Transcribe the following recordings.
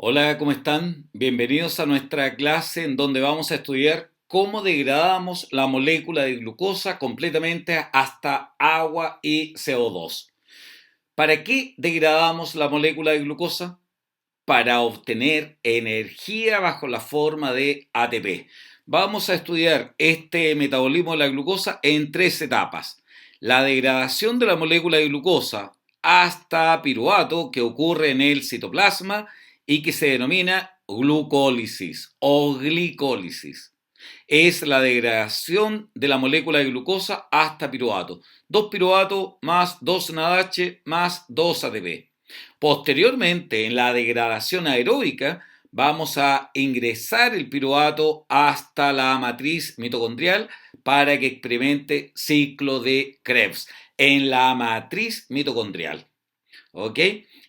Hola, ¿cómo están? Bienvenidos a nuestra clase en donde vamos a estudiar cómo degradamos la molécula de glucosa completamente hasta agua y CO2. ¿Para qué degradamos la molécula de glucosa? Para obtener energía bajo la forma de ATP. Vamos a estudiar este metabolismo de la glucosa en tres etapas. La degradación de la molécula de glucosa hasta piruvato que ocurre en el citoplasma y que se denomina glucólisis o glicólisis. Es la degradación de la molécula de glucosa hasta piruvato. 2 piruvato más 2 NADH más 2 ATP. Posteriormente, en la degradación aeróbica, vamos a ingresar el piruvato hasta la matriz mitocondrial para que experimente ciclo de Krebs en la matriz mitocondrial. ¿Ok?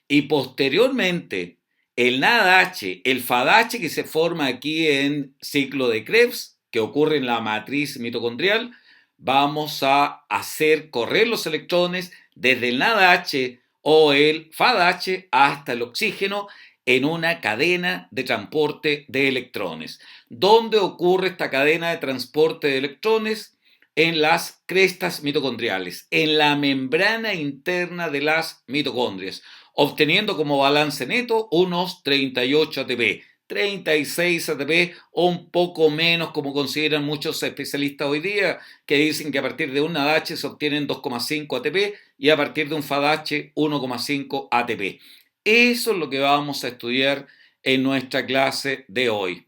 Y posteriormente, el NADH, el FADH que se forma aquí en ciclo de Krebs, que ocurre en la matriz mitocondrial, vamos a hacer correr los electrones desde el NADH o el FADH hasta el oxígeno en una cadena de transporte de electrones. ¿Dónde ocurre esta cadena de transporte de electrones? En las crestas mitocondriales, en la membrana interna de las mitocondrias, obteniendo como balance neto unos 38 ATP, 36 ATP o un poco menos como consideran muchos especialistas hoy día, que dicen que a partir de un NADH se obtienen 2,5 ATP y a partir de un FADH 1,5 ATP. Eso es lo que vamos a estudiar en nuestra clase de hoy.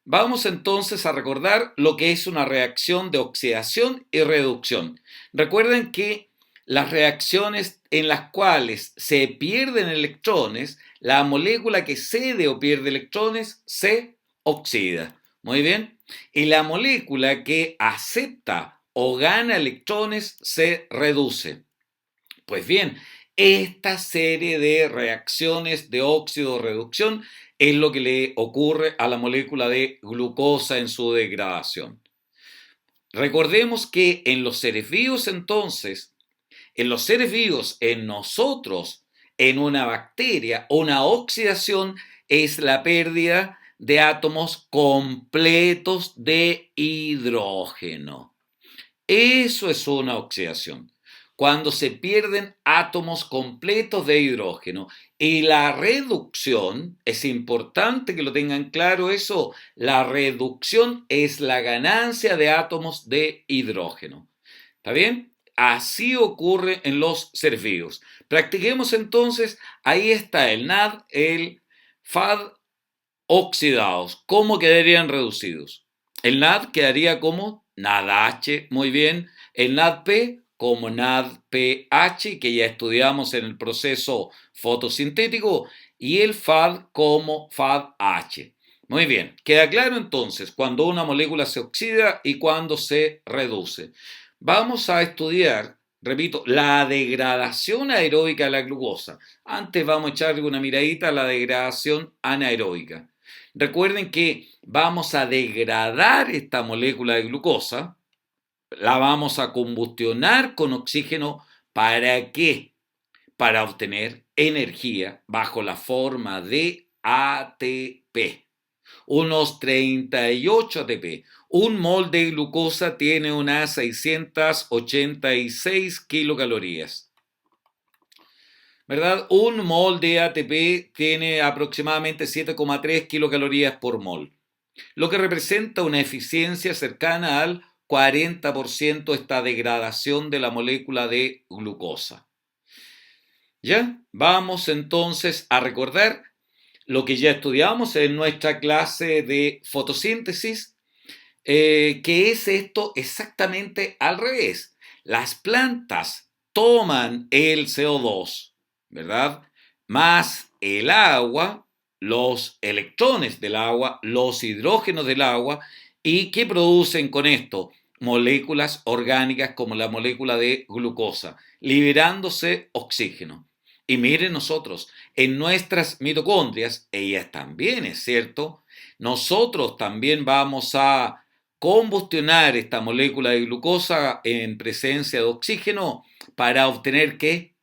Vamos entonces a recordar lo que es una reacción de oxidación y reducción. Recuerden que las reacciones en las cuales se pierden electrones, la molécula que cede o pierde electrones se oxida. Muy bien. Y la molécula que acepta o gana electrones se reduce. Pues bien, esta serie de reacciones de óxido-reducción es lo que le ocurre a la molécula de glucosa en su degradación. Recordemos que en los seres vivos entonces, en los seres vivos, en nosotros, en una bacteria, una oxidación es la pérdida de átomos completos de hidrógeno. Eso es una oxidación. Cuando se pierden átomos completos de hidrógeno. Y la reducción, es importante que lo tengan claro eso, la reducción es la ganancia de átomos de hidrógeno. ¿Está bien? Así ocurre en los seres vivos. Practiquemos entonces, ahí está el NAD, el FAD oxidados. ¿Cómo quedarían reducidos? El NAD quedaría como NADH, muy bien. El NADP como NADPH, que ya estudiamos en el proceso fotosintético, y el FAD como FADH. Muy bien, queda claro entonces cuando una molécula se oxida y cuando se reduce. Vamos a estudiar, repito, la degradación aeróbica de la glucosa. Antes vamos a echarle una miradita a la degradación anaeróbica. Recuerden que vamos a degradar esta molécula de glucosa, la vamos a combustionar con oxígeno. ¿Para qué? Para obtener energía bajo la forma de ATP. Unos 38 ATP. Un mol de glucosa tiene unas 686 kilocalorías. ¿Verdad? Un mol de ATP tiene aproximadamente 7,3 kilocalorías por mol, lo que representa una eficiencia cercana al 40% esta degradación de la molécula de glucosa. ¿Ya? Vamos entonces a recordar lo que ya estudiamos en nuestra clase de fotosíntesis, que es esto exactamente al revés. Las plantas toman el CO2, ¿verdad? Más el agua, los electrones del agua, los hidrógenos del agua, y ¿qué producen con esto? Moléculas orgánicas como la molécula de glucosa, liberándose oxígeno. Y miren nosotros, en nuestras mitocondrias, ellas también, es cierto, nosotros también vamos a combustionar esta molécula de glucosa en presencia de oxígeno para obtener ¿qué?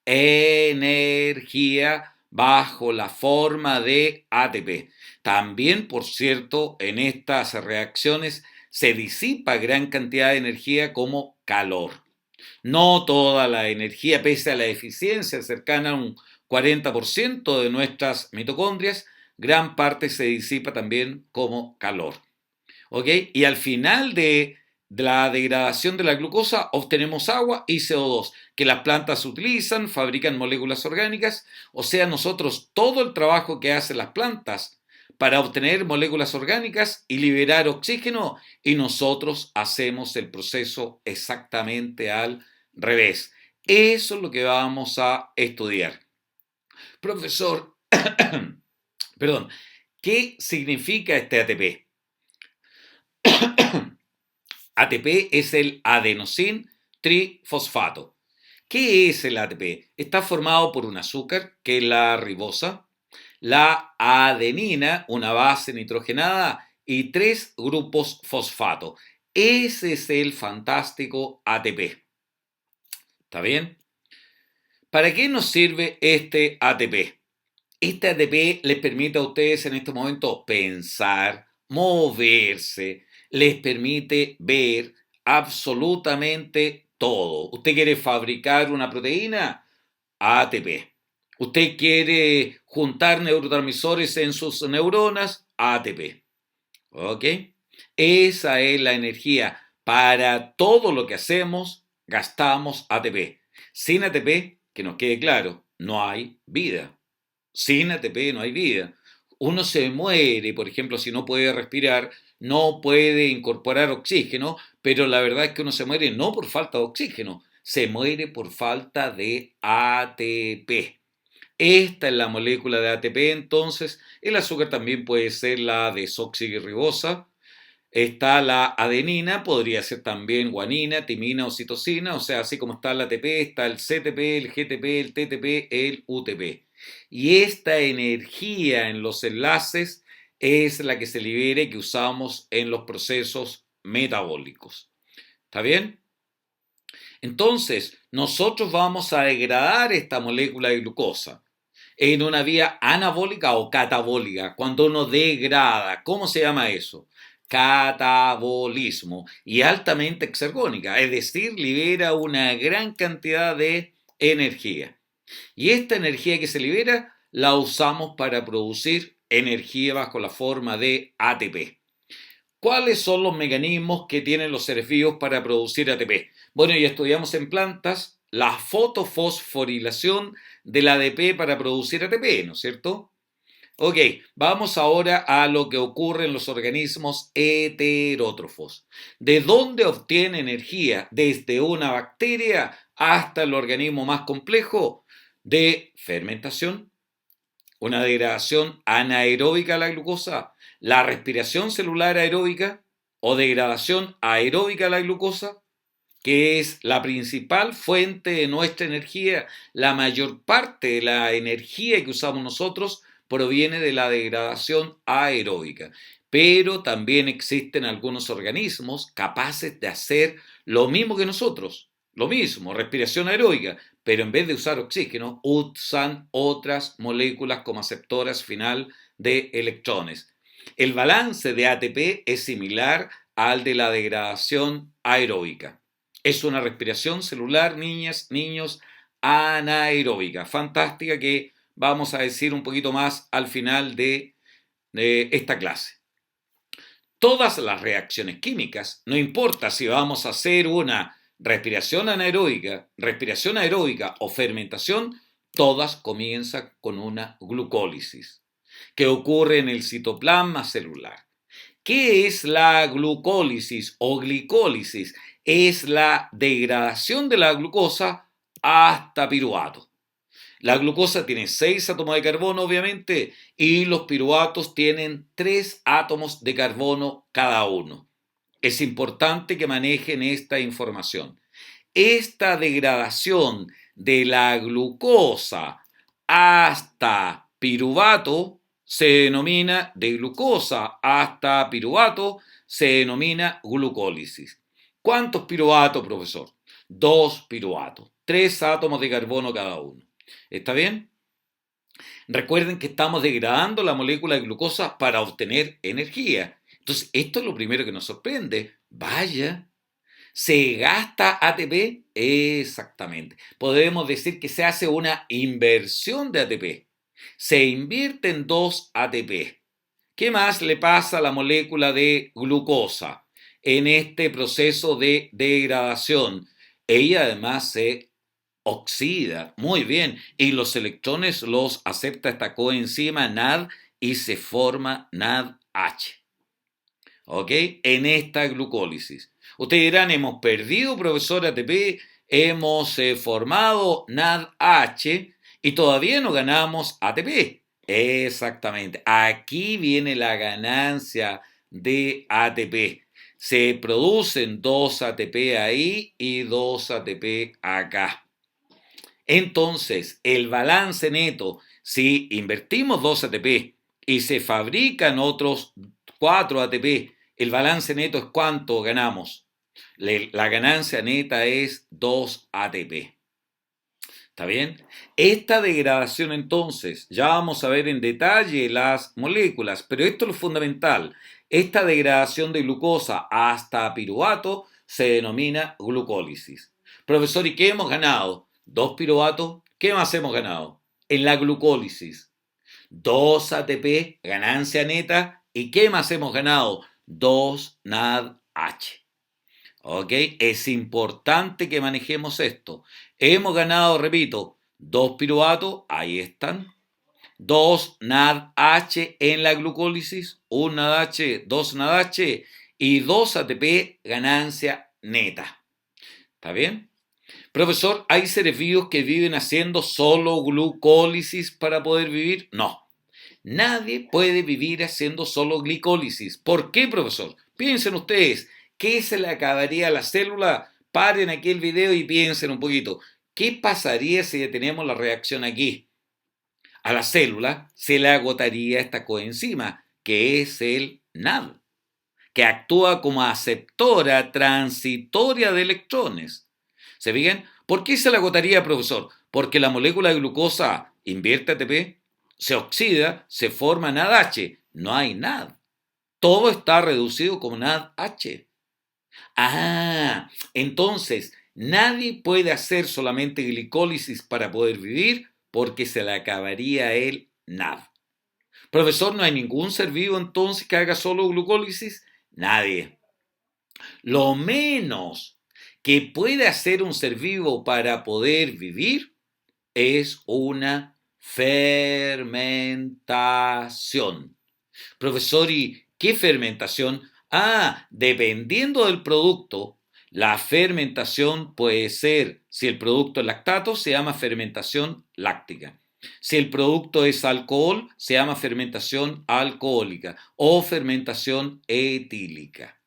Energía bajo la forma de ATP. También, por cierto, en estas reacciones se disipa gran cantidad de energía como calor. No toda la energía, pese a la eficiencia cercana a un 40% de nuestras mitocondrias, gran parte se disipa también como calor. ¿Ok? Y al final de la degradación de la glucosa obtenemos agua y CO2, que las plantas utilizan, fabrican moléculas orgánicas, o sea, nosotros todo el trabajo que hacen las plantas para obtener moléculas orgánicas y liberar oxígeno, y nosotros hacemos el proceso exactamente al revés. Eso es lo que vamos a estudiar. Profesor, perdón, ¿qué significa este ATP? ATP es el adenosín trifosfato. ¿Qué es el ATP? Está formado por un azúcar, que es la ribosa, la adenina, una base nitrogenada, y 3 grupos fosfato. Ese es el fantástico ATP. ¿Está bien? ¿Para qué nos sirve este ATP? Este ATP les permite a ustedes en este momento pensar, moverse, les permite ver absolutamente todo. ¿Usted quiere fabricar una proteína? ATP. ¿Usted quiere juntar neurotransmisores en sus neuronas? ATP. ¿Ok? Esa es la energía. Para todo lo que hacemos, gastamos ATP. Sin ATP, que nos quede claro, no hay vida. Sin ATP no hay vida. Uno se muere, por ejemplo, si no puede respirar, no puede incorporar oxígeno, pero la verdad es que uno se muere no por falta de oxígeno, se muere por falta de ATP. Esta es la molécula de ATP, entonces el azúcar también puede ser la desoxirribosa. Está la adenina, podría ser también guanina, timina o citosina, o sea, así como está el ATP, está el CTP, el GTP, el TTP, el UTP. Y esta energía en los enlaces es la que se libera y que usamos en los procesos metabólicos. ¿Está bien? Entonces, nosotros vamos a degradar esta molécula de glucosa en una vía anabólica o catabólica, cuando uno degrada. ¿Cómo se llama eso? Catabolismo, y altamente exergónica, es decir, libera una gran cantidad de energía. Y esta energía que se libera la usamos para producir energía bajo la forma de ATP. ¿Cuáles son los mecanismos que tienen los seres vivos para producir ATP? Bueno, ya estudiamos en plantas la fotofosforilación del ADP para producir ATP, ¿no es cierto? Ok, vamos ahora a lo que ocurre en los organismos heterótrofos. ¿De dónde obtiene energía? Desde una bacteria hasta el organismo más complejo, de fermentación, una degradación anaeróbica de la glucosa, la respiración celular aeróbica o degradación aeróbica de la glucosa, que es la principal fuente de nuestra energía. La mayor parte de la energía que usamos nosotros proviene de la degradación aeróbica. Pero también existen algunos organismos capaces de hacer lo mismo que nosotros. Lo mismo, respiración aeróbica, pero en vez de usar oxígeno, usan otras moléculas como aceptoras final de electrones. El balance de ATP es similar al de la degradación aeróbica. Es una respiración celular, niñas, niños, anaeróbica. Fantástica, que vamos a decir un poquito más al final de esta clase. Todas las reacciones químicas, no importa si vamos a hacer una respiración aeróbica o fermentación, todas comienzan con una glucólisis que ocurre en el citoplasma celular. ¿Qué es la glucólisis o glicólisis? Es la degradación de la glucosa hasta piruvato. La glucosa tiene 6 átomos de carbono, obviamente, y los piruvatos tienen 3 átomos de carbono cada uno. Es importante que manejen esta información. Esta degradación de la glucosa hasta piruvato se denomina de glucosa hasta piruvato se denomina glucólisis. ¿Cuántos piruvatos, profesor? 2 piruvatos, 3 átomos de carbono cada uno. ¿Está bien? Recuerden que estamos degradando la molécula de glucosa para obtener energía. Entonces, esto es lo primero que nos sorprende. Vaya, ¿se gasta ATP? Exactamente. Podemos decir que se hace una inversión de ATP. Se invierten 2 ATP. ¿Qué más le pasa a la molécula de glucosa en este proceso de degradación? Ella además se oxida, muy bien, y los electrones los acepta esta coenzima NAD y se forma NADH. ¿Ok? En esta glucólisis. Ustedes dirán, hemos perdido, profesor ATP, hemos formado NADH y todavía no ganamos ATP. Exactamente. Aquí viene la ganancia de ATP. Se producen 2 ATP ahí y 2 ATP acá. Entonces, el balance neto, si invertimos 2 ATP y se fabrican otros 4 ATP, el balance neto es cuánto ganamos. La ganancia neta es 2 ATP. ¿Está bien? Esta degradación entonces, ya vamos a ver en detalle las moléculas, pero esto es lo fundamental. Esta degradación de glucosa hasta piruvato se denomina glucólisis. Profesor, ¿y qué hemos ganado? 2 piruvatos. ¿Qué más hemos ganado? En la glucólisis. 2 ATP, ganancia neta. ¿Y qué más hemos ganado? 2 NADH. ¿Ok? Es importante que manejemos esto. Hemos ganado, repito, 2 piruvatos, ahí están. 2 NADH en la glucólisis, 1 NADH, 2 NADH y 2 ATP ganancia neta. ¿Está bien? Profesor, ¿hay seres vivos que viven haciendo solo glucólisis para poder vivir? No. Nadie puede vivir haciendo solo glicólisis. ¿Por qué, profesor? Piensen ustedes, ¿qué se le acabaría a la célula? Paren aquí el video y piensen un poquito. ¿Qué pasaría si detenemos la reacción aquí? A la célula se le agotaría esta coenzima, que es el NAD, que actúa como aceptora transitoria de electrones. ¿Se fijan? ¿Por qué se le agotaría, profesor? Porque la molécula de glucosa invierte ATP, se oxida, se forma NADH. No hay NAD. Todo está reducido como NADH. Ah, entonces nadie puede hacer solamente glicólisis para poder vivir porque se le acabaría el NAD. Profesor, ¿no hay ningún ser vivo entonces que haga solo glucólisis? Nadie. Lo menos que puede hacer un ser vivo para poder vivir es una fermentación. Profesor, ¿y qué fermentación? Ah, dependiendo del producto, la fermentación puede ser, si el producto es lactato, se llama fermentación láctica. Si el producto es alcohol, se llama fermentación alcohólica o fermentación etílica.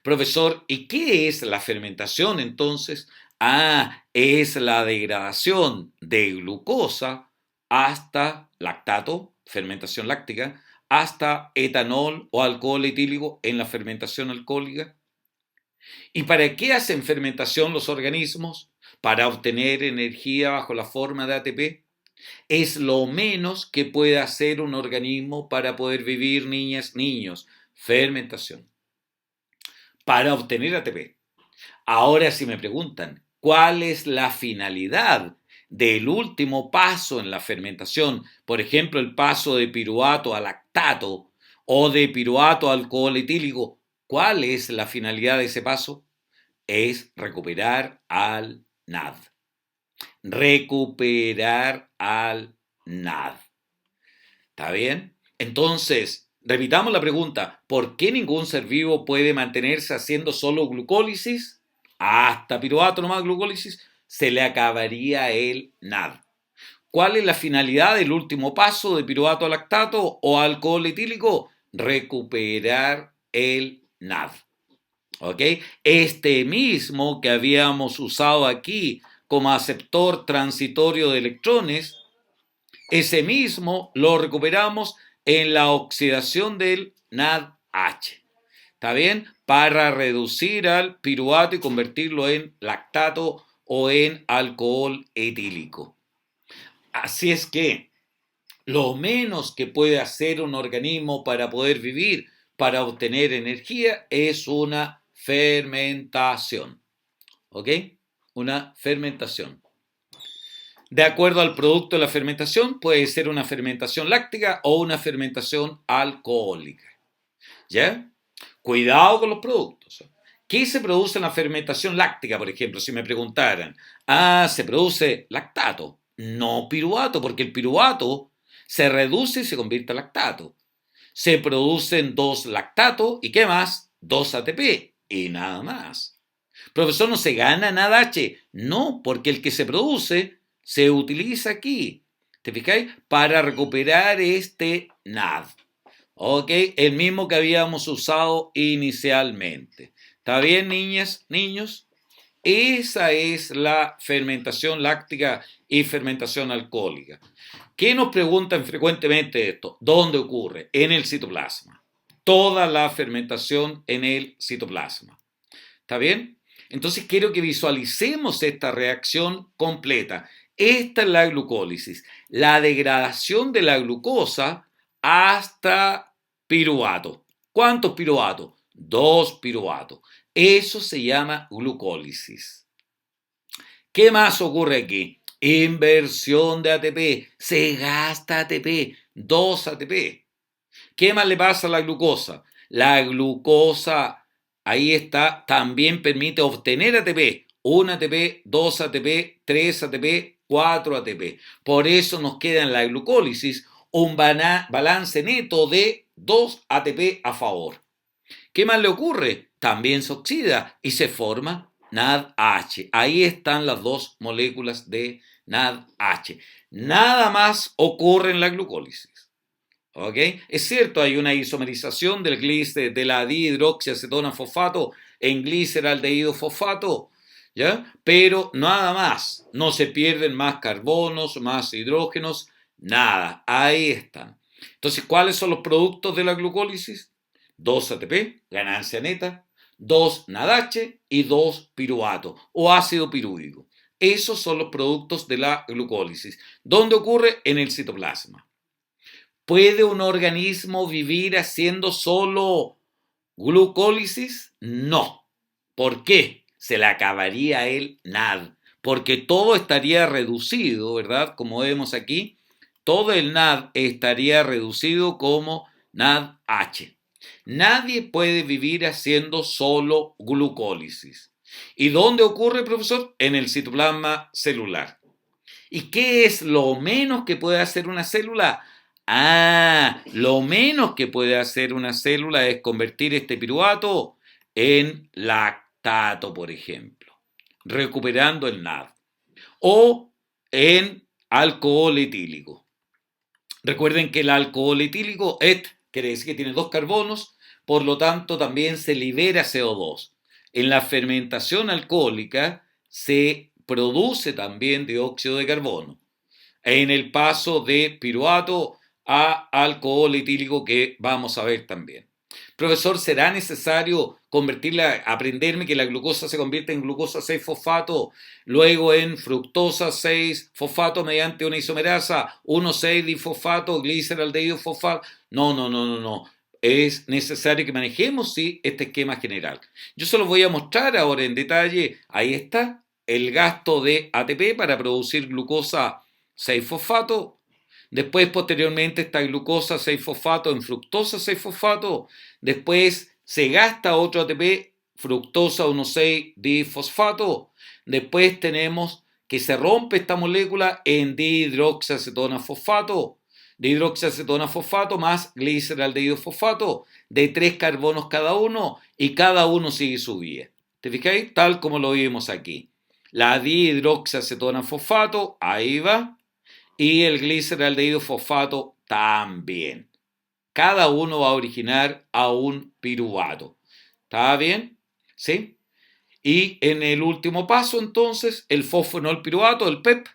Profesor, ¿y qué es la fermentación entonces? Ah, es la degradación de glucosa hasta lactato, fermentación láctica, hasta etanol o alcohol etílico en la fermentación alcohólica. ¿Y para qué hacen fermentación los organismos? Para obtener energía bajo la forma de ATP. Es lo menos que puede hacer un organismo para poder vivir, niñas, niños. Fermentación. Para obtener ATP. Ahora, si me preguntan, ¿cuál es la finalidad del último paso en la fermentación? Por ejemplo, el paso de piruvato a lactato o de piruvato a alcohol etílico. ¿Cuál es la finalidad de ese paso? Es recuperar al NAD. Recuperar al NAD. ¿Está bien? Entonces, repitamos la pregunta, ¿por qué ningún ser vivo puede mantenerse haciendo solo glucólisis? Hasta piruvato nomás glucólisis, se le acabaría el NAD. ¿Cuál es la finalidad del último paso de piruvato a lactato o alcohol etílico? Recuperar el NAD. ¿Ok? Este mismo que habíamos usado aquí como aceptor transitorio de electrones, ese mismo lo recuperamos en la oxidación del NADH. ¿Está bien? Para reducir al piruvato y convertirlo en lactato o en alcohol etílico. Así es que Lo menos que puede hacer un organismo para poder vivir, para obtener energía, es una fermentación. ¿Ok? Una fermentación. De acuerdo al producto de la fermentación, puede ser una fermentación láctica o una fermentación alcohólica. ¿Ya? Cuidado con los productos. ¿Qué se produce en la fermentación láctica, por ejemplo? Si me preguntaran, se produce lactato, no piruvato, porque el piruvato se reduce y se convierte en lactato. Se producen 2 lactatos y ¿qué más? 2 ATP y nada más. Profesor, ¿no se gana nada H? No, porque el que se produce se utiliza aquí. ¿Te fijáis? Para recuperar este NAD. ¿Ok? El mismo que habíamos usado inicialmente. ¿Está bien, niñas, niños? Esa es la fermentación láctica y fermentación alcohólica. ¿Qué nos preguntan frecuentemente esto? ¿Dónde ocurre? En el citoplasma. Toda la fermentación en el citoplasma. ¿Está bien? Entonces quiero que visualicemos esta reacción completa. Esta es la glucólisis, la degradación de la glucosa hasta piruvato. ¿Cuántos piruvatos? 2 piruvatos. Eso se llama glucólisis. ¿Qué más ocurre aquí? Inversión de ATP. Se gasta ATP, 2 ATP. ¿Qué más le pasa a la glucosa? La glucosa, ahí está, también permite obtener ATP. 1 ATP, 2 ATP, 3 ATP, 4 ATP. Por eso nos queda en la glucólisis un balance neto de 2 ATP a favor. ¿Qué más le ocurre? También se oxida y se forma NADH. Ahí están las 2 moléculas de NADH. Nada más ocurre en la glucólisis. ¿Ok? Es cierto, hay una isomerización de la dihidroxiacetona fosfato en gliceraldehído fosfato, ¿ya? Pero nada más, no se pierden más carbonos, más hidrógenos, nada, ahí están. Entonces, ¿cuáles son los productos de la glucólisis? 2 ATP, ganancia neta, 2 NADH y 2 piruvato o ácido pirúvico. Esos son los productos de la glucólisis. ¿Dónde ocurre? En el citoplasma. ¿Puede un organismo vivir haciendo solo glucólisis? No. ¿Por qué? Se le acabaría el NAD. Porque todo estaría reducido, ¿verdad? Como vemos aquí, todo el NAD estaría reducido como NADH. Nadie puede vivir haciendo solo glucólisis. ¿Y dónde ocurre, profesor? En el citoplasma celular. ¿Y qué es lo menos que puede hacer una célula? Lo menos que puede hacer una célula es convertir este piruvato en lactato, por ejemplo, recuperando el NAD, o en alcohol etílico. Recuerden que el alcohol etílico, quiere decir que tiene 2 carbonos, por lo tanto también se libera CO2. En la fermentación alcohólica se produce también dióxido de carbono. En el paso de piruvato a alcohol etílico que vamos a ver también. Profesor, ¿será necesario aprenderme que la glucosa se convierte en glucosa 6-fosfato, luego en fructosa 6-fosfato mediante una isomerasa, 1,6-difosfato, gliceraldehído fosfato? No. Es necesario que manejemos, sí, este esquema general. Yo se los voy a mostrar ahora en detalle. Ahí está el gasto de ATP para producir glucosa 6-fosfato. Después, posteriormente, está glucosa 6-fosfato en fructosa 6-fosfato. Después se gasta otro ATP, fructosa 1,6-difosfato. Después tenemos que se rompe esta molécula en dihidroxiacetona fosfato. Dihidroxiacetona fosfato más gliceraldehído fosfato, de 3 carbonos cada uno, y cada uno sigue su vía. ¿Te fijáis? Tal como lo vimos aquí. La dihidroxiacetona fosfato, ahí va, y el gliceraldehído fosfato también. Cada uno va a originar a un piruvato. ¿Está bien? ¿Sí? Y en el último paso, entonces, el fosfonol piruvato, el PEP,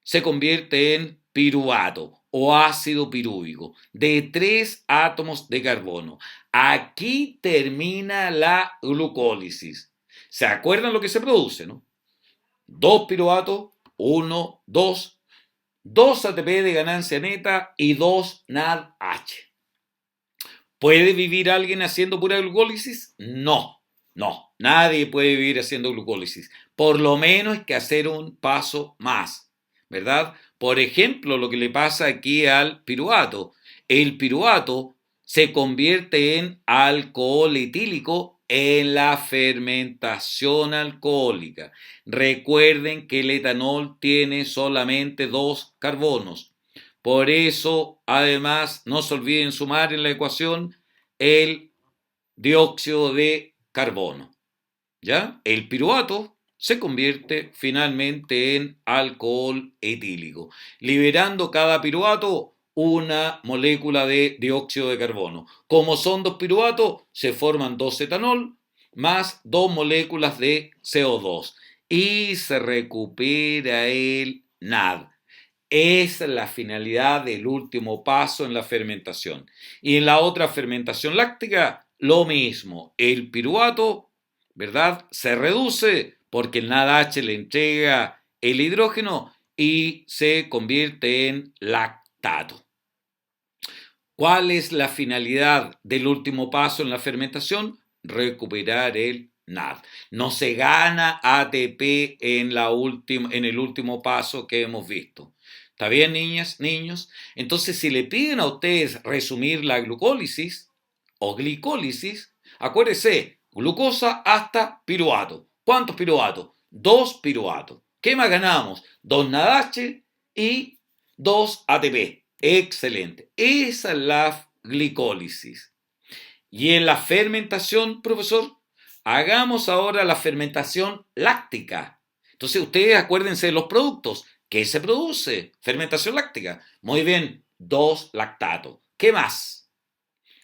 se convierte en piruvato o ácido pirúvico de 3 átomos de carbono. Aquí termina la glucólisis. ¿Se acuerdan lo que se produce, no? 2 piruvatos, 1, 2. 2 ATP de ganancia neta y 2 NADH. ¿Puede vivir alguien haciendo pura glucólisis? No, no, nadie puede vivir haciendo glucólisis. Por lo menos hay que hacer un paso más, ¿verdad? Por ejemplo, lo que le pasa aquí al piruvato. El piruvato se convierte en alcohol etílico en la fermentación alcohólica. Recuerden que el etanol tiene solamente 2 carbonos. Por eso, además, no se olviden sumar en la ecuación el dióxido de carbono. ¿Ya? El piruvato se convierte finalmente en alcohol etílico, liberando cada piruvato una molécula de dióxido de carbono. Como son 2 piruvatos, se forman 2 etanol más 2 moléculas de CO2 y se recupera el NAD. Esa es la finalidad del último paso en la fermentación. Y en la otra fermentación láctica, lo mismo. El piruvato, ¿verdad? Se reduce porque el NADH le entrega el hidrógeno y se convierte en lactato. ¿Cuál es la finalidad del último paso en la fermentación? Recuperar el NAD. No se gana ATP en el último paso que hemos visto. ¿Está bien, niñas, niños? Entonces, si le piden a ustedes resumir la glucólisis o glicólisis, acuérdense, glucosa hasta piruvato. ¿Cuántos piruvatos? 2 piruvatos. ¿Qué más ganamos? 2 NADH y 2 ATP. Excelente. Esa es la glicólisis. Y en la fermentación, profesor, hagamos ahora la fermentación láctica. Entonces, ustedes acuérdense de los productos. ¿Qué se produce? Fermentación láctica. Muy bien, 2 lactato. ¿Qué más?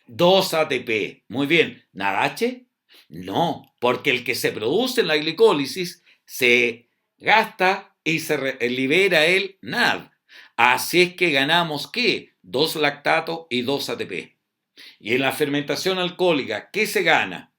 2 ATP. Muy bien. ¿NADH? No, porque el que se produce en la glicólisis se gasta y se libera el NAD. Así es que ganamos, ¿qué? 2 lactato y 2 ATP. Y en la fermentación alcohólica, ¿qué se gana?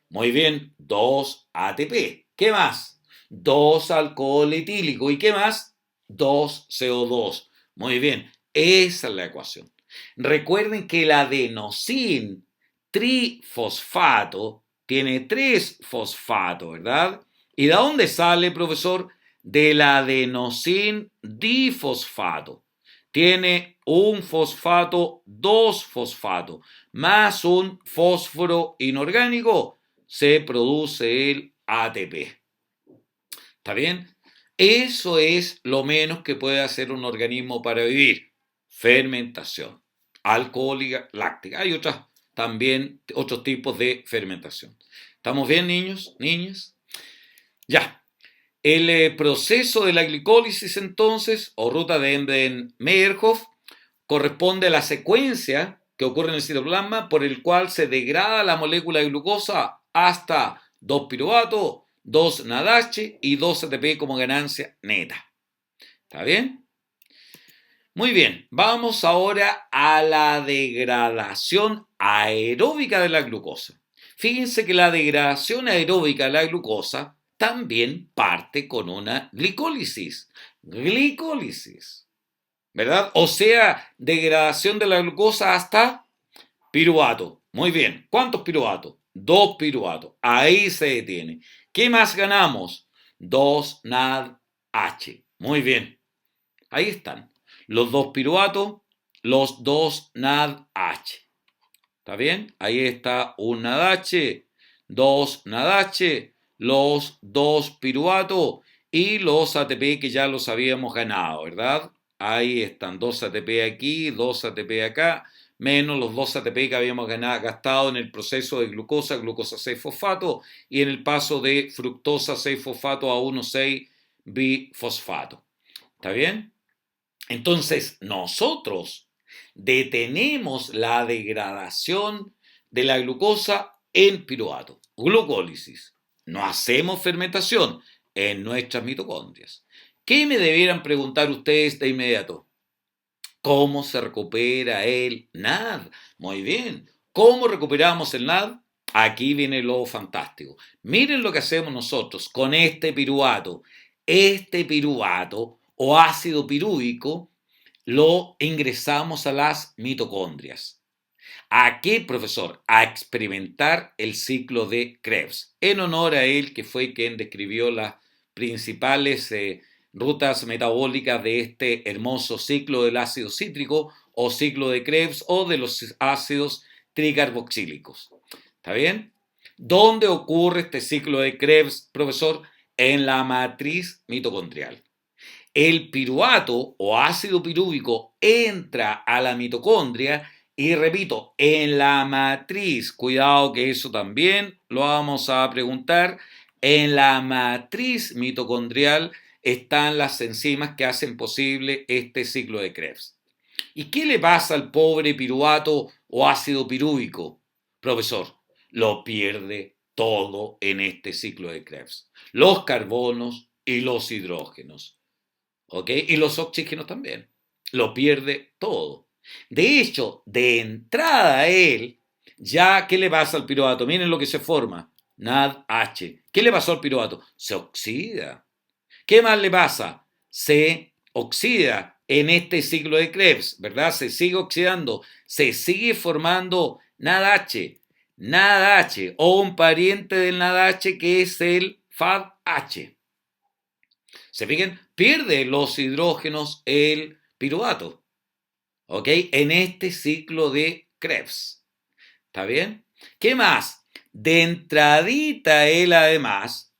Muy bien, 2 ATP. ¿Qué más? 2 alcohol etílico. ¿Y qué más? 2 CO2. Muy bien, esa es la ecuación. Recuerden que el adenosín trifosfato tiene 3 fosfatos, ¿verdad? ¿Y de dónde sale, profesor? Del adenosín difosfato. Tiene un fosfato, 2 fosfatos, más un fósforo inorgánico, se produce el ATP. ¿Está bien? Eso es lo menos que puede hacer un organismo para vivir. Fermentación alcohólica, láctica. Hay también otros tipos de fermentación. ¿Estamos bien, niños? ¿Niñas? Ya. El proceso de la glicólisis, entonces, o ruta de Embden-Meyerhof, corresponde a la secuencia que ocurre en el citoplasma por el cual se degrada la molécula de glucosa hasta 2 piruvato, 2 NADH y 2 ATP como ganancia neta. ¿Está bien? Muy bien, vamos ahora a la degradación aeróbica de la glucosa. Fíjense que la degradación aeróbica de la glucosa también parte con una glicólisis. Glicólisis, ¿verdad? O sea, degradación de la glucosa hasta piruvato. Muy bien, ¿cuántos piruvatos? 2 piruvatos. Ahí se detiene. ¿Qué más ganamos? 2 NADH. Muy bien, ahí están. Los 2 piruvatos, los 2 NADH. ¿Está bien? Ahí está un NADH, 2 NADH, los 2 piruvatos y los ATP que ya los habíamos ganado, ¿verdad? Ahí están 2 ATP aquí, 2 ATP acá, menos los 2 ATP que habíamos gastado en el proceso de glucosa, glucosa 6-fosfato y en el paso de fructosa 6-fosfato a 1,6-bifosfato. ¿Está bien? Entonces, nosotros detenemos la degradación de la glucosa en piruvato, glucólisis. No hacemos fermentación en nuestras mitocondrias. ¿Qué me debieran preguntar ustedes de inmediato? ¿Cómo se recupera el NAD? Muy bien. ¿Cómo recuperamos el NAD? Aquí viene lo fantástico. Miren lo que hacemos nosotros con este piruvato. Este piruvato o ácido pirúvico lo ingresamos a las mitocondrias. ¿A qué, profesor? A experimentar el ciclo de Krebs, en honor a él, que fue quien describió las principales rutas metabólicas de este hermoso ciclo del ácido cítrico o ciclo de Krebs o de los ácidos tricarboxílicos. ¿Está bien? ¿Dónde ocurre este ciclo de Krebs, profesor? En la matriz mitocondrial. El piruvato o ácido pirúvico entra a la mitocondria y repito, en la matriz, cuidado que eso también lo vamos a preguntar, en la matriz mitocondrial están las enzimas que hacen posible este ciclo de Krebs. ¿Y qué le pasa al pobre piruvato o ácido pirúvico? Profesor, lo pierde todo en este ciclo de Krebs. Los carbonos y los hidrógenos. ¿Ok? Y los oxígenos también. Lo pierde todo. De hecho, de entrada a él, ya, ¿qué le pasa al piruvato? Miren lo que se forma. NADH. ¿Qué le pasó al piruvato? Se oxida. ¿Qué más le pasa? Se oxida en este ciclo de Krebs, ¿verdad? Se sigue oxidando, se sigue formando NADH. NADH o un pariente del NADH que es el FADH. ¿Se fijan? Pierde los hidrógenos el piruvato, ¿ok? En este ciclo de Krebs. ¿Está bien? ¿Qué más? De entradita él además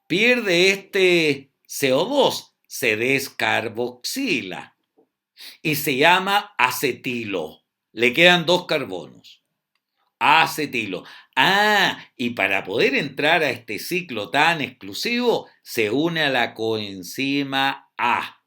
pierde este CO2, se descarboxila y se llama acetilo. Le quedan dos carbonos. Acetilo. Y para poder entrar a este ciclo tan exclusivo, se une a la coenzima A.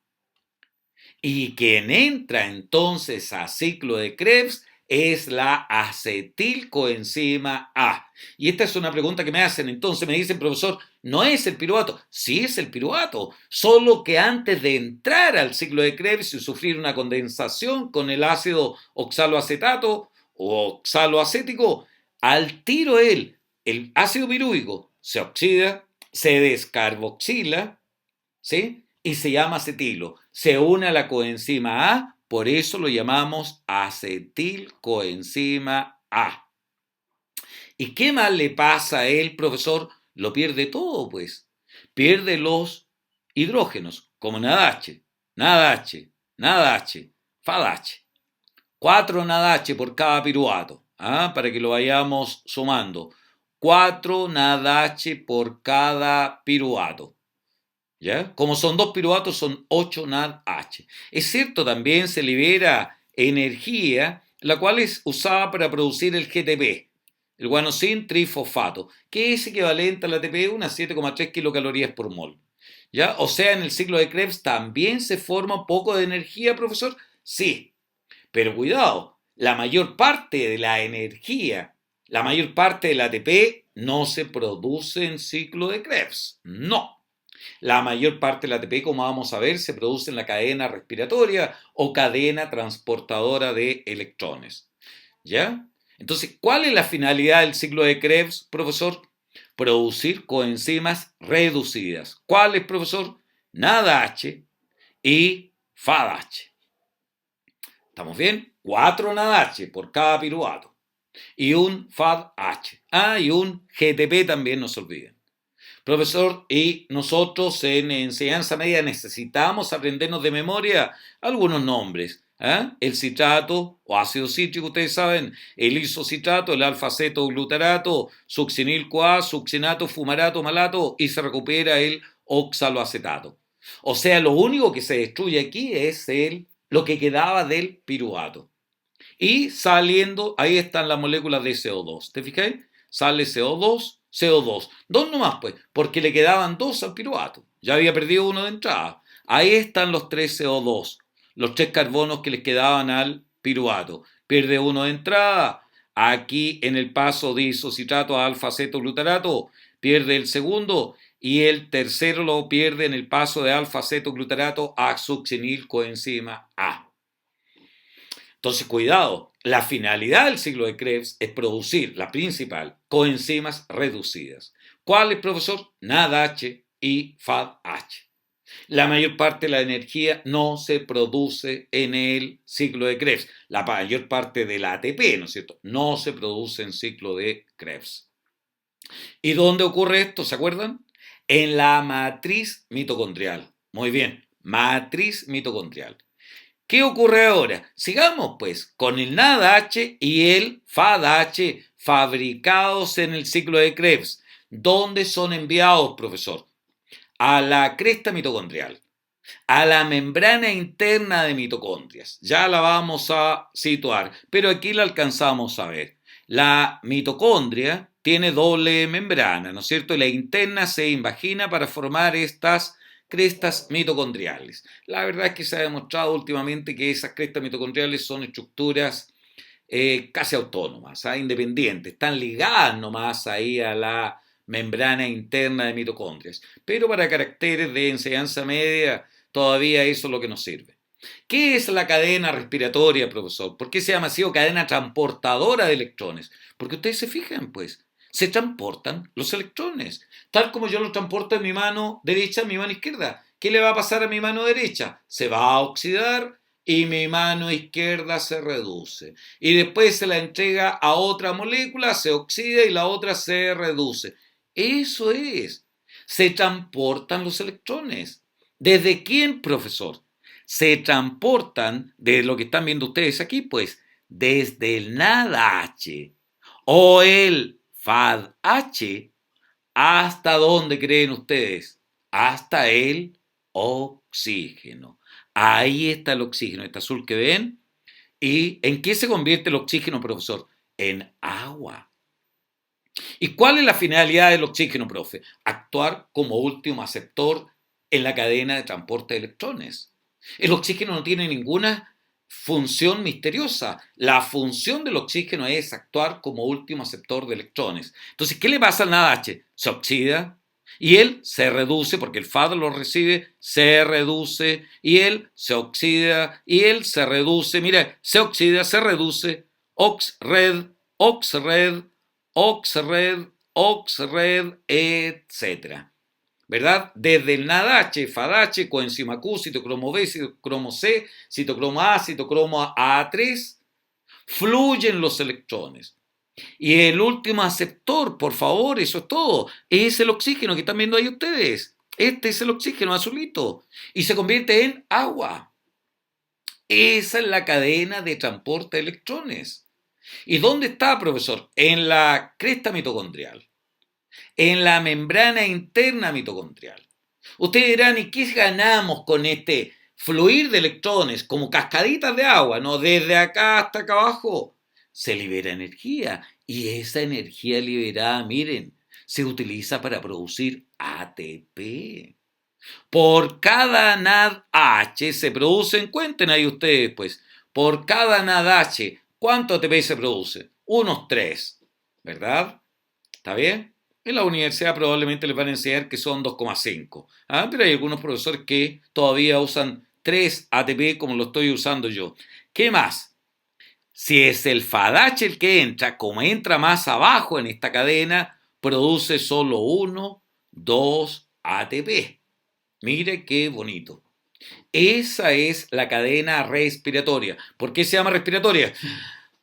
Y quien entra entonces a ciclo de Krebs es la acetilcoenzima A. Y esta es una pregunta que me hacen. Entonces me dicen, profesor, ¿no es el piruvato? Sí es el piruvato, solo que antes de entrar al ciclo de Krebs y sufrir una condensación con el ácido oxaloacetato o oxaloacético, al tiro el ácido pirúvico se oxida, se descarboxila, ¿sí? Y se llama acetilo. Se une a la coenzima A, por eso lo llamamos acetilcoenzima A. ¿Y qué más le pasa a él, profesor? Lo pierde todo, pues. Pierde los hidrógenos, como NADH, NADH, NADH, FADH. 4 NADH por cada piruvato, para que lo vayamos sumando. 4 NADH por cada piruvato. ¿Ya? Como son 2 piruvatos, son 8 NADH. Es cierto, también se libera energía, la cual es usada para producir el GTP, el guanosin trifosfato, que es equivalente al ATP, unas 7,3 kilocalorías por mol. ¿Ya? O sea, en el ciclo de Krebs también se forma un poco de energía, profesor. Sí, pero cuidado, la mayor parte de la energía, la mayor parte del ATP no se produce en ciclo de Krebs. No. La mayor parte del ATP, como vamos a ver, se produce en la cadena respiratoria o cadena transportadora de electrones. ¿Ya? Entonces, ¿cuál es la finalidad del ciclo de Krebs, profesor? Producir coenzimas reducidas. ¿Cuáles, profesor? NADH y FADH. ¿Estamos bien? 4 NADH por cada piruvato. Y un FADH. Y un GTP también, no se olviden. Profesor, y nosotros en enseñanza media necesitamos aprendernos de memoria algunos nombres. El citrato o ácido cítrico, ustedes saben, el isocitrato, el alfa-acetoglutarato, succinil-CoA, succinato, fumarato, malato y se recupera el oxaloacetato. O sea, lo único que se destruye aquí es lo que quedaba del piruvato. Y saliendo, ahí están las moléculas de CO2. ¿Te fijáis? Sale CO2, CO2. Dos nomás, pues, porque le quedaban dos al piruvato. Ya había perdido uno de entrada. Ahí están los 3 CO2, los 3 carbonos que les quedaban al piruvato. Pierde uno de entrada. Aquí en el paso de isocitrato a alfa-acetoglutarato, pierde el segundo. Y el tercero lo pierde en el paso de alfa-acetoglutarato a succinil-coenzima A. Entonces, cuidado, la finalidad del ciclo de Krebs es producir, la principal, coenzimas reducidas. ¿Cuáles, profesor? NADH y FADH. La mayor parte de la energía no se produce en el ciclo de Krebs. La mayor parte del ATP, ¿no es cierto? No se produce en ciclo de Krebs. ¿Y dónde ocurre esto? ¿Se acuerdan? En la matriz mitocondrial. Muy bien, matriz mitocondrial. ¿Qué ocurre ahora? Sigamos pues con el NADH y el FADH fabricados en el ciclo de Krebs. ¿Dónde son enviados, profesor? A la cresta mitocondrial, a la membrana interna de mitocondrias. Ya la vamos a situar, pero aquí la alcanzamos a ver. La mitocondria tiene doble membrana, ¿no es cierto? Y la interna se invagina para formar estas crestas mitocondriales. La verdad es que se ha demostrado últimamente que esas crestas mitocondriales son estructuras casi autónomas, independientes, están ligadas nomás ahí a la membrana interna de mitocondrias. Pero para caracteres de enseñanza media, todavía eso es lo que nos sirve. ¿Qué es la cadena respiratoria, profesor? ¿Por qué se llama así o cadena transportadora de electrones? Porque ustedes se fijan, pues, se transportan los electrones, tal como yo los transporto en mi mano derecha, en mi mano izquierda. ¿Qué le va a pasar a mi mano derecha? Se va a oxidar y mi mano izquierda se reduce. Y después se la entrega a otra molécula, se oxida y la otra se reduce. Eso es. Se transportan los electrones. ¿Desde quién, profesor? Se transportan, de lo que están viendo ustedes aquí, pues, desde el NADH o el FADH, ¿hasta dónde creen ustedes? Hasta el oxígeno. Ahí está el oxígeno, este azul que ven. ¿Y en qué se convierte el oxígeno, profesor? En agua. ¿Y cuál es la finalidad del oxígeno, profe? Actuar como último aceptor en la cadena de transporte de electrones. El oxígeno no tiene ninguna función misteriosa. La función del oxígeno es actuar como último aceptor de electrones. Entonces, ¿qué le pasa al NaDH? Se oxida y él se reduce porque el FAD lo recibe, se reduce y él se oxida y él se reduce. Mira, se oxida, se reduce, OXRED, OXRED, OXRED, OXRED, etcétera. ¿Verdad? Desde el NADH, FADH, coenzima Q, citocromo B, citocromo C, citocromo A, citocromo A3, fluyen los electrones. Y el último aceptor, por favor, eso es todo, es el oxígeno que están viendo ahí ustedes. Este es el oxígeno azulito. Y se convierte en agua. Esa es la cadena de transporte de electrones. ¿Y dónde está, profesor? En la cresta mitocondrial, en la membrana interna mitocondrial. Ustedes dirán, ¿y qué ganamos con este fluir de electrones como cascaditas de agua, no? Desde acá hasta acá abajo se libera energía y esa energía liberada, miren, se utiliza para producir ATP. Por cada NADH se producen, cuenten ahí ustedes pues, por cada NADH, ¿cuánto ATP se produce? Unos 3, ¿verdad? ¿Está bien? En la universidad probablemente les van a enseñar que son 2,5. Pero hay algunos profesores que todavía usan 3 ATP como lo estoy usando yo. ¿Qué más? Si es el FADH el que entra, como entra más abajo en esta cadena, produce solo 1, 2 ATP. Mire qué bonito. Esa es la cadena respiratoria. ¿Por qué se llama respiratoria?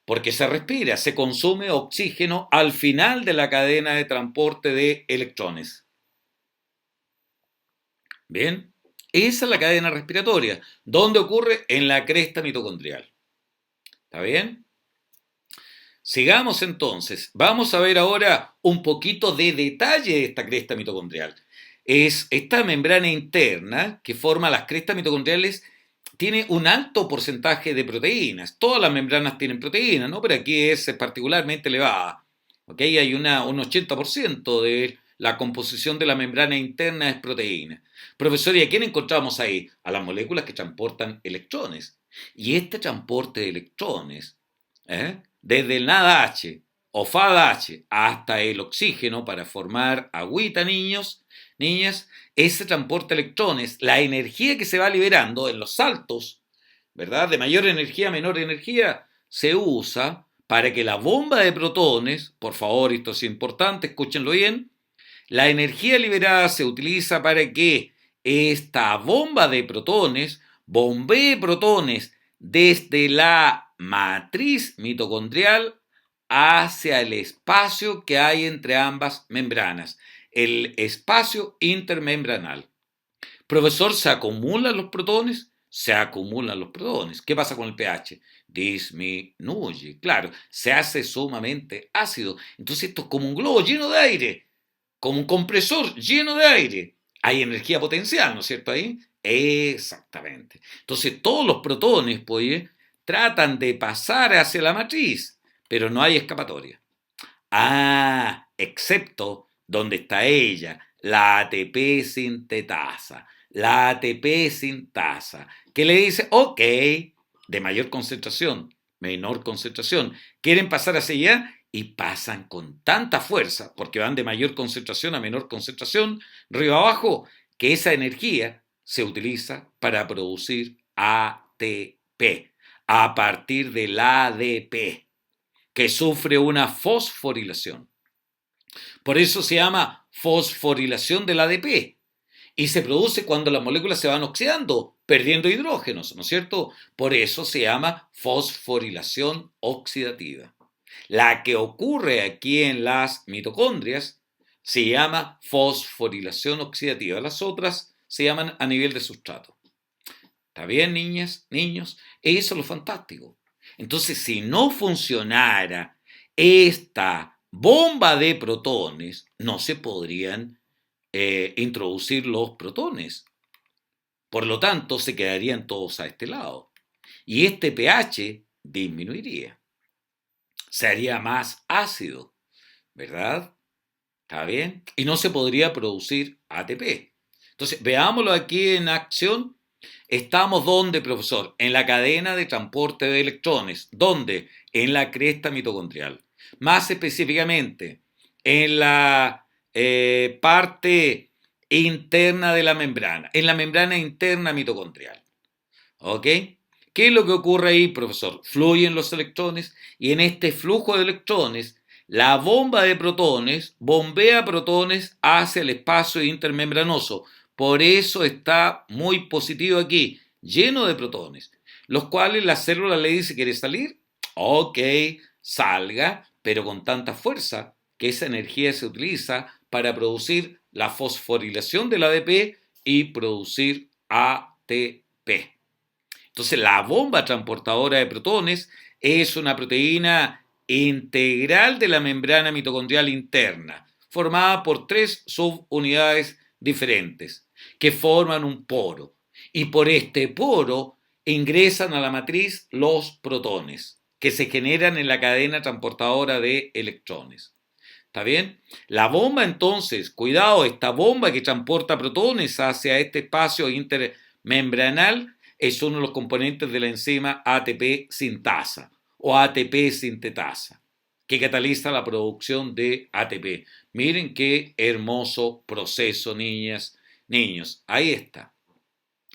Porque se respira, se consume oxígeno al final de la cadena de transporte de electrones. Bien, esa es la cadena respiratoria. ¿Dónde ocurre? En la cresta mitocondrial. ¿Está bien? Sigamos entonces. Vamos a ver ahora un poquito de detalle de esta cresta mitocondrial. Es esta membrana interna que forma las crestas mitocondriales, tiene un alto porcentaje de proteínas. Todas las membranas tienen proteínas, ¿no? Pero aquí es particularmente elevada. ¿Ok? Hay un 80% de la composición de la membrana interna es proteína. Profesor, ¿y a quién encontramos ahí? A las moléculas que transportan electrones. Y este transporte de electrones, desde el NADH o FADH hasta el oxígeno para formar agüita, niños, niñas, ese transporte de electrones, la energía que se va liberando en los saltos, ¿verdad? De mayor energía a menor energía, se usa para que la bomba de protones, por favor, esto es importante, escúchenlo bien, la energía liberada se utiliza para que esta bomba de protones bombee protones desde la matriz mitocondrial hacia el espacio que hay entre ambas membranas, el espacio intermembranal. Profesor, ¿se acumulan los protones? Se acumulan los protones. ¿Qué pasa con el pH? Disminuye, claro, se hace sumamente ácido. Entonces esto es como un globo lleno de aire, como un compresor lleno de aire. Hay energía potencial, ¿no es cierto ahí? Exactamente. Entonces todos los protones, pues, tratan de pasar hacia la matriz, pero no hay escapatoria. Ah, excepto donde está ella, la ATP sintetasa. La ATP sintasa, que le dice, ok, de mayor concentración, menor concentración. ¿Quieren pasar hacia allá? Y pasan con tanta fuerza, porque van de mayor concentración a menor concentración, río abajo, que esa energía se utiliza para producir ATP a partir del ADP, que sufre una fosforilación. Por eso se llama fosforilación del ADP. Y se produce cuando las moléculas se van oxidando, perdiendo hidrógenos, ¿no es cierto? Por eso se llama fosforilación oxidativa. La que ocurre aquí en las mitocondrias se llama fosforilación oxidativa. Las otras se llaman a nivel de sustrato. ¿Está bien, niñas, niños? Eso es lo fantástico. Entonces, si no funcionara esta bomba de protones, no se podrían introducir los protones. Por lo tanto, se quedarían todos a este lado. Y este pH disminuiría. Se haría más ácido, ¿verdad? ¿Está bien? Y no se podría producir ATP. Entonces, veámoslo aquí en acción. Estamos ¿dónde, profesor? En la cadena de transporte de electrones. ¿Dónde? En la cresta mitocondrial. Más específicamente, en la parte interna de la membrana, en la membrana interna mitocondrial. ¿Ok? ¿Qué es lo que ocurre ahí, profesor? Fluyen los electrones y en este flujo de electrones, la bomba de protones bombea protones hacia el espacio intermembranoso. Por eso está muy positivo aquí, lleno de protones, los cuales la célula le dice, ¿quiere salir? Ok, salga, pero con tanta fuerza que esa energía se utiliza para producir la fosforilación del ADP y producir ATP. Entonces, la bomba transportadora de protones es una proteína integral de la membrana mitocondrial interna, formada por tres subunidades diferentes que forman un poro. Y por este poro ingresan a la matriz los protones que se generan en la cadena transportadora de electrones. ¿Está bien? La bomba entonces, cuidado, esta bomba que transporta protones hacia este espacio intermembranal es uno de los componentes de la enzima ATP sintasa o ATP sintetasa, que cataliza la producción de ATP. Miren qué hermoso proceso, niñas, niños. Ahí está.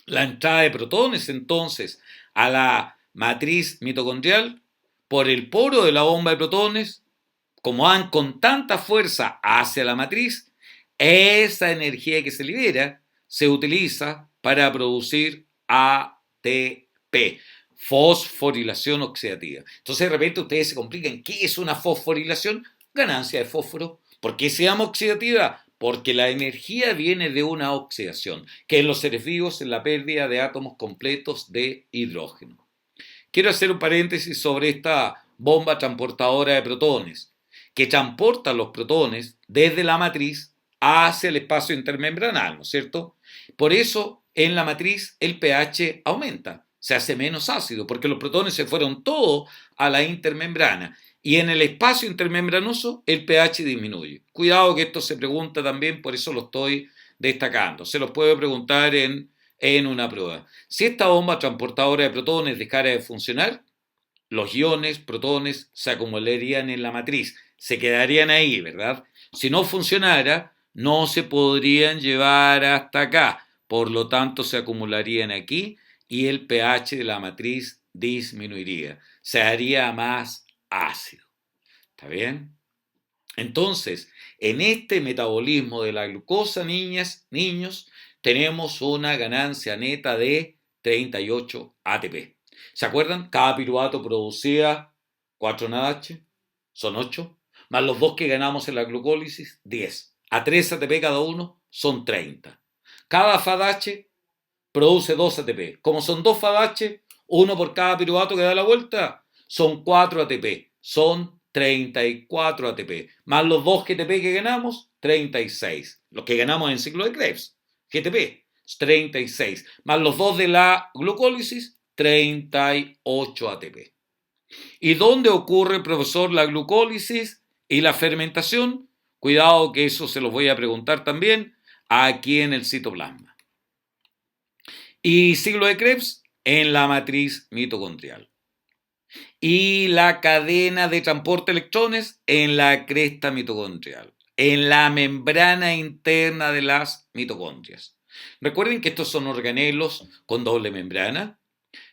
La entrada de protones entonces a la matriz mitocondrial por el poro de la bomba de protones, como van con tanta fuerza hacia la matriz, esa energía que se libera se utiliza para producir ATP, fosforilación oxidativa. Entonces de repente ustedes se complican, ¿qué es una fosforilación? Ganancia de fósforo. ¿Por qué se llama oxidativa? Porque la energía viene de una oxidación, que en los seres vivos es la pérdida de átomos completos de hidrógeno. Quiero hacer un paréntesis sobre esta bomba transportadora de protones, que transporta los protones desde la matriz hacia el espacio intermembranal, ¿no es cierto? Por eso en la matriz el pH aumenta, se hace menos ácido, porque los protones se fueron todos a la intermembrana. Y en el espacio intermembranoso el pH disminuye. Cuidado que esto se pregunta también, por eso lo estoy destacando. Se los puedo preguntar en una prueba. Si esta bomba transportadora de protones dejara de funcionar, los iones, protones, se acumularían en la matriz, se quedarían ahí, ¿verdad? Si no funcionara, no se podrían llevar hasta acá, por lo tanto se acumularían aquí y el pH de la matriz disminuiría, se haría más ácido. ¿Está bien? Entonces, en este metabolismo de la glucosa, niñas, niños, tenemos una ganancia neta de 38 ATP. ¿Se acuerdan? Cada piruvato producía 4 NADH, son 8, más los 2 que ganamos en la glucólisis, 10. A 3 ATP cada uno, son 30. Cada FADH produce 2 ATP. Como son 2 FADH, uno por cada piruvato que da la vuelta, son 4 ATP. Son 34 ATP. Más los 2 GTP que ganamos, 36. Los que ganamos en ciclo de Krebs. GTP, 36. Más los 2 de la glucólisis, 38 ATP. ¿Y dónde ocurre, profesor, la glucólisis y la fermentación? Cuidado que eso se los voy a preguntar también aquí en el citoplasma. Y ciclo de Krebs en la matriz mitocondrial. Y la cadena de transporte de electrones en la cresta mitocondrial, en la membrana interna de las mitocondrias. Recuerden que estos son organelos con doble membrana.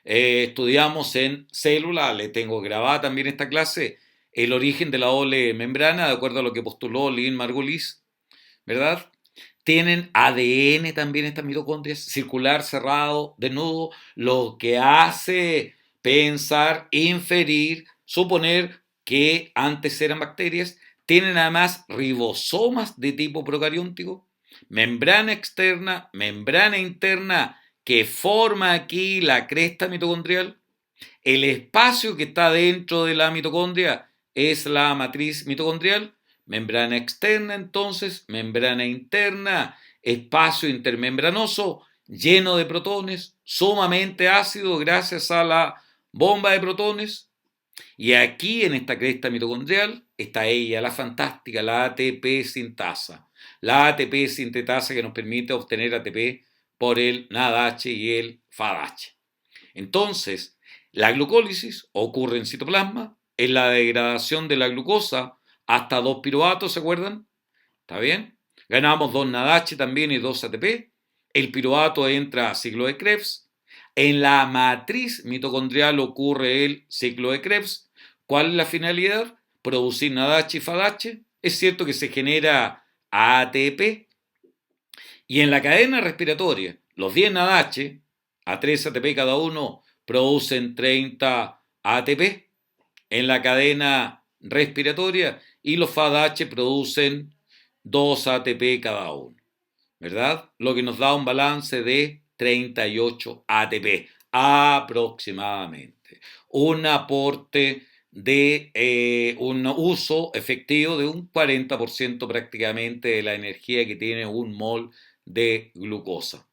Estudiamos en célula, le tengo grabada también esta clase, el origen de la doble membrana, de acuerdo a lo que postuló Lynn Margulis, ¿verdad? Tienen ADN también estas mitocondrias, circular, cerrado, desnudo, lo que hace pensar, inferir, suponer que antes eran bacterias. Tienen además ribosomas de tipo procarióntico, membrana externa, membrana interna, que forma aquí la cresta mitocondrial. El espacio que está dentro de la mitocondria es la matriz mitocondrial. Membrana externa, entonces, membrana interna, espacio intermembranoso lleno de protones, sumamente ácido gracias a la bomba de protones. Y aquí en esta cresta mitocondrial está ella, la fantástica, la ATP sintasa. La ATP sintetasa que nos permite obtener ATP por el NADH y el FADH. Entonces, la glucólisis ocurre en citoplasma, en la degradación de la glucosa hasta 2 piruvatos, ¿se acuerdan? ¿Está bien? Ganamos 2 NADH también y 2 ATP. El piruvato entra a ciclo de Krebs. En la matriz mitocondrial ocurre el ciclo de Krebs. ¿Cuál es la finalidad? Producir NADH y FADH. Es cierto que se genera ATP. Y en la cadena respiratoria, los 10 NADH, a 3 ATP cada uno, producen 30 ATP en la cadena respiratoria y los FADH producen 2 ATP cada uno, ¿verdad? Lo que nos da un balance de 38 ATP aproximadamente. Un aporte de un uso efectivo de un 40% prácticamente de la energía que tiene un mol de glucosa.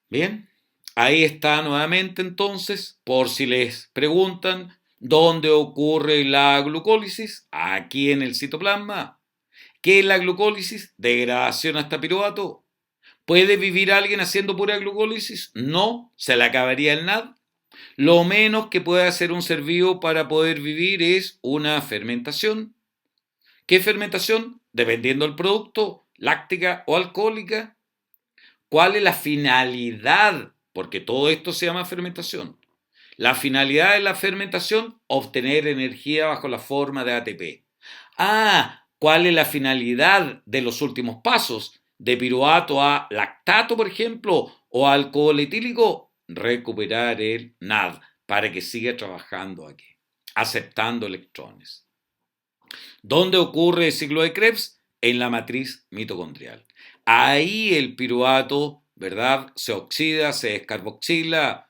Bien, ahí está nuevamente entonces, por si les preguntan, ¿dónde ocurre la glucólisis? Aquí en el citoplasma. ¿Qué es la glucólisis? Degradación hasta piruvato. ¿Puede vivir alguien haciendo pura glucólisis? No, se le acabaría el NAD. Lo menos que puede hacer un ser vivo para poder vivir es una fermentación. ¿Qué fermentación? Dependiendo del producto, láctica o alcohólica. ¿Cuál es la finalidad? Porque todo esto se llama fermentación. La finalidad de la fermentación, obtener energía bajo la forma de ATP. ¿Cuál es la finalidad de los últimos pasos? De piruvato a lactato, por ejemplo, o alcohol etílico, recuperar el NAD para que siga trabajando aquí, aceptando electrones. ¿Dónde ocurre el ciclo de Krebs? En la matriz mitocondrial. Ahí el piruvato, ¿verdad? Se oxida, se descarboxila,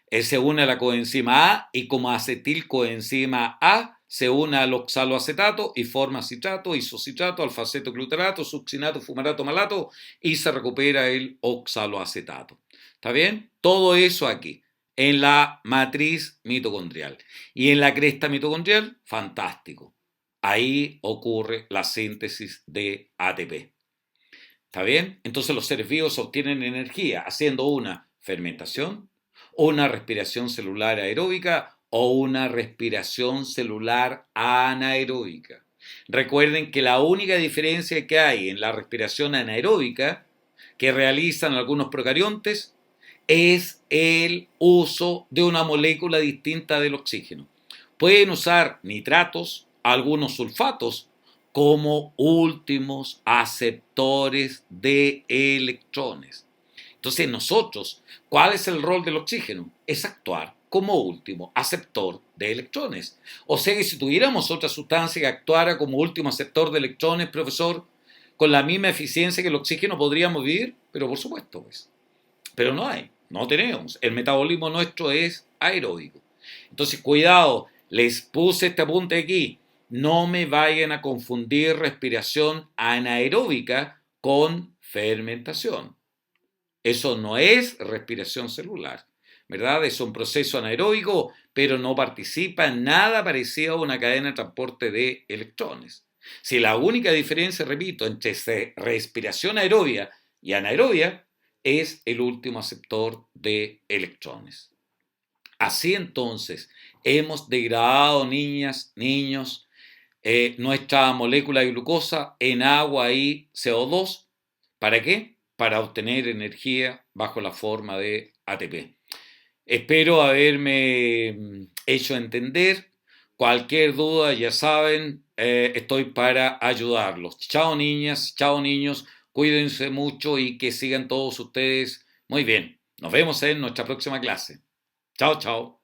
se une a la coenzima A y como acetilcoenzima A se une al oxaloacetato y forma citrato, isocitrato, alfaceto glutarato, succinato, fumarato, malato y se recupera el oxaloacetato. ¿Está bien? Todo eso aquí, en la matriz mitocondrial. Y en la cresta mitocondrial, fantástico. Ahí ocurre la síntesis de ATP. ¿Está bien? Entonces los seres vivos obtienen energía haciendo una fermentación, una respiración celular aeróbica o una respiración celular anaeróbica. Recuerden que la única diferencia que hay en la respiración anaeróbica que realizan algunos procariontes es el uso de una molécula distinta del oxígeno. Pueden usar nitratos, algunos sulfatos, como últimos aceptores de electrones. Entonces nosotros, ¿cuál es el rol del oxígeno? Es actuar como último aceptor de electrones. O sea que si tuviéramos otra sustancia que actuara como último aceptor de electrones, profesor, con la misma eficiencia que el oxígeno podríamos vivir, pero por supuesto, pues. Pero no hay, no tenemos. El metabolismo nuestro es aeróbico. Entonces, cuidado, les puse este apunte aquí. No me vayan a confundir respiración anaeróbica con fermentación. Eso no es respiración celular, ¿verdad? Es un proceso anaeróbico, pero no participa en nada parecido a una cadena de transporte de electrones. Si la única diferencia, repito, entre respiración aerobia y anaerobia es el último aceptor de electrones. Así entonces, hemos degradado, niñas, niños, nuestra molécula de glucosa en agua y CO2. ¿Para qué? Para obtener energía bajo la forma de ATP. Espero haberme hecho entender. Cualquier duda, ya saben, estoy para ayudarlos. Chao niñas, chao niños, cuídense mucho y que sigan todos ustedes muy bien. Nos vemos en nuestra próxima clase. Chao, chao.